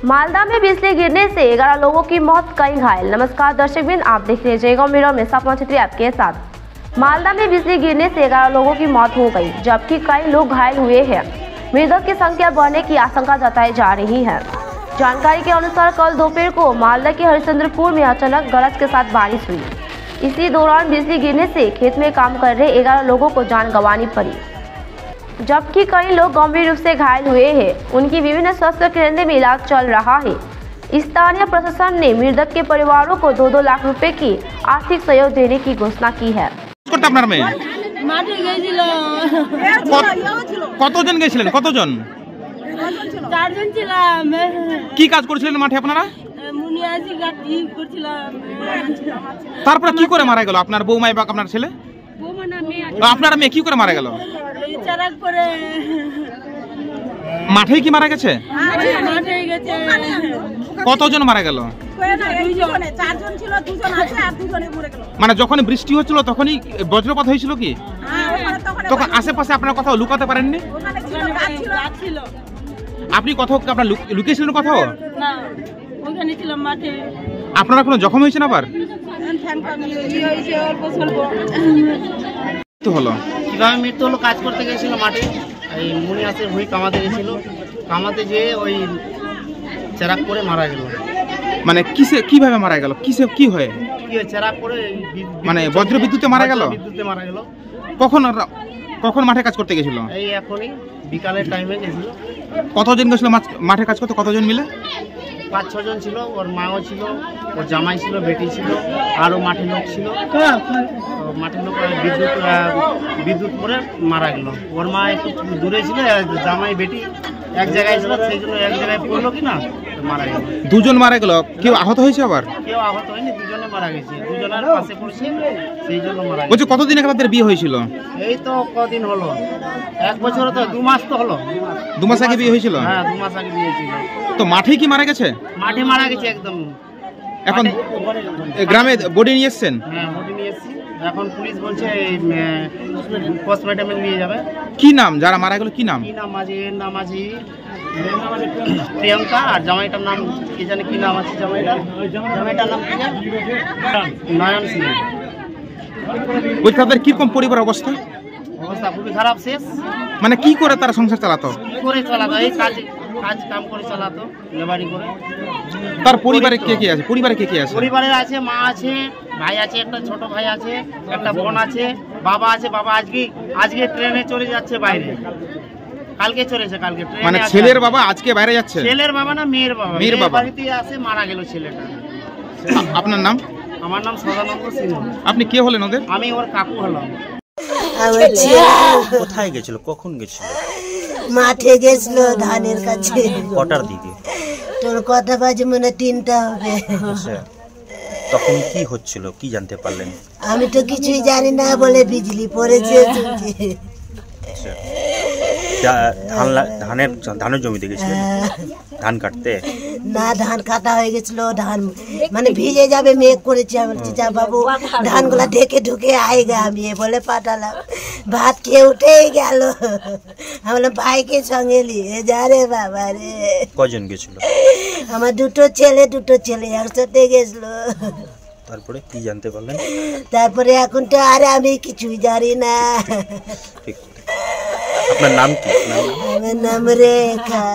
मालदा में बिजली गिरने से 11 लोगों की मौत, कई घायल। नमस्कार दर्शकबिन, आप देख रहे हैं जयगांव मेरा में सपना छत्री आपके साथ। मालदा में बिजली गिरने से 11 लोगों की मौत हो गई, जबकि कई लोग घायल हुए हैं। मृतक की संख्या बढ़ने की आशंका जताई जा रही है। जानकारी के अनुसार कल दोपहर को मालदा के हरिश्चंद्रपुर में अचानक गरज के साथ बारिश हुई। इसी दौरान बिजली गिरने से खेत में काम कर रहे 11 लोगों को जान गंवानी पड़ी, जबकि कई लोग गंभीर रूप से घायल हुए हैं। उनकी विभिन्न स्वास्थ्य केंद्र में इलाज चल रहा है। स्थानीय प्रशासन ने मृतक के परिवारों को 2-2 लाख रुपए की आर्थिक सहयोग देने की घोषणा की है। কতজন গেছিলেন? কতজন? 4 জন ছিলাম। কি কাজ করছিলেন মাঠে আপনারা? মুনিয়াজি গাটি করছিলাম। তারপরে কি করে মারা গেল আপনার বৌমা এবং আপনার ছেলে? বৌমা না মেয়ে। আপনার মেয়ে কি করে মারা গেল? এই চারাক করে। মাঠেই কি মারা গেছে? মাঠে গেছে। কতজন মারা গেল? 4 জন ছিল, 2 জন আছে আর 2 জনে মরে গেল। মানে যখন বৃষ্টি হচ্ছিল তখনই বজ্রপাত হয়েছিল কি? তখন আশেপাশে আপনারা কোথাও লুকাতে পারেননি? ছিল। আপনি কোথাও আপনারা লুকিয়েছিলেন কোথাও? না, ওখানে ছিলাম মাঠে। আপনারা কোনো জখম হয়েছেন আবার? তো হলো কিভাবে মৃত্যু হলো? কাজ করতে গেছিল মাঠে, এই মুনিয়াসের ভুঁই কামাতে গেছিল, কামাতে যেয়ে ওই চেরাক করে মারা গেল। মানে কিসে কিভাবে মারা গেল? কিসে কি হয়? কি চেরাক করে মানে বজ্র বিদ্যুতে মারা গেল? বিদ্যুতে মারা গেল। কখন মাঠে কাজ করতে গেছিল? এই এখনই বিকালের টাইমে গেছিল। কতজন গেছিল মাঠে কাজ করতে? কতজন মিলে? 5-6 জন ছিল। ওর মাও ছিল, ওর জামাই ছিল, বেটি ছিল, আরও মাঠের লোক ছিল। মাঠের লোক বিদ্যুৎ করে মারা গেল। ওর মা একটু দূরে ছিল, জামাই বেটি এক জায়গায় ছিল, সেই জন্য এক জায়গায় পড়লো কিনা মারা গেল। 2 জন মারা গেল। কেউ আহত হয়েছে? আবার কেউ আহত হয়নি, 2 জনে মারা গেছে। 2 জনের পাশে পড়ছে, সেই জন্য মারা গেছে। বলছি কতদিন আগে তাদের বিয়ে হয়েছিল? এই তো কদিন হলো, 1 বছর তো 2 মাস তো হলো। 2 মাস আগে বিয়ে হয়েছিল? হ্যাঁ, 2 মাস আগে বিয়ে হয়েছিল। তো মাঠেই কি মারা গেছে? মাঠে মারা গেছে একদম। এখন গ্রামে বডি নিয়ে এসছেন? হ্যাঁ, বডি নিয়ে এসছি। এখন পুলিশ বলছে পোস্টমর্টমে নিয়ে যাবে। কি নাম যারা মারা গেল? কি নাম? এর নাম আছে প্রিয়াঙ্কা, আর জামাইটার নাম কি জানি, কি নাম আছে জামাইটার নাম কি জানি? নয়ন সিং। বলছি তাদের কিরকম পরিবার অবস্থা? অবস্থা খুবই খারাপ, শেষ। মানে কি করে তারা সংসার চালাতো? কি করে চালাতো? এই কাজ কাম করে চালাতো, লেবারি করে। তার পরিবারে কে কে আছে? পরিবারে কে কে আছে? পরিবারে আছে মা আছে, ভাই আছে, একটা ছোট ভাই আছে, একটা বোন আছে, বাবা আছে। বাবা আজকে ট্রেনে চলে যাচ্ছে বাইরে, কালকে চলেছে, কালকে ট্রেনে। মানে ছেলের বাবা আজকে বাইরে যাচ্ছে? ছেলের বাবা না, মেয়ের বাবা। মেয়ের বাবা বাড়িতে আসে মারা গেল ছেলেটা। আপনার নাম? আমার নাম সদানন্দ সিংহ। আপনি কে হলেন ওদের? আমি ওর কাকু হলাম। কোথায় গেছিল? কখন গেছিল? মাঠে গেছিল ধানের কাছে। কটার দিকে? তোর কথা বাজে মনে 3টা হবে। তখন কি হচ্ছিল, কি জানতে পারলেন? আমি তো কিছুই জানি না, বলে বিজলি পড়েছে। ধানের জমিতে গেছিল ধান কাটতে? না, ধান কাটা হয়ে গেছিল। ধান মানে ভিজে যাবে, মেঘ করেছে। আমি বলছি যা বাবু, ধানগুলা ঢেকে ঢুকে আইগা। আমি বলে পাঠালাম, ভাত খেয়ে উঠেই গেল। আমি বললাম ভাইকে সঙ্গে নিয়ে যা রে বাবা রে। কজন গেছিল? আমার 2 ছেলে একসাথে গেছিল। তারপরে কি জানতে পারলেন? তারপরে এখন তো আর আমি কিছুই জানি না। ঠিক। আপনার নাম কি? আমার নাম রেখা।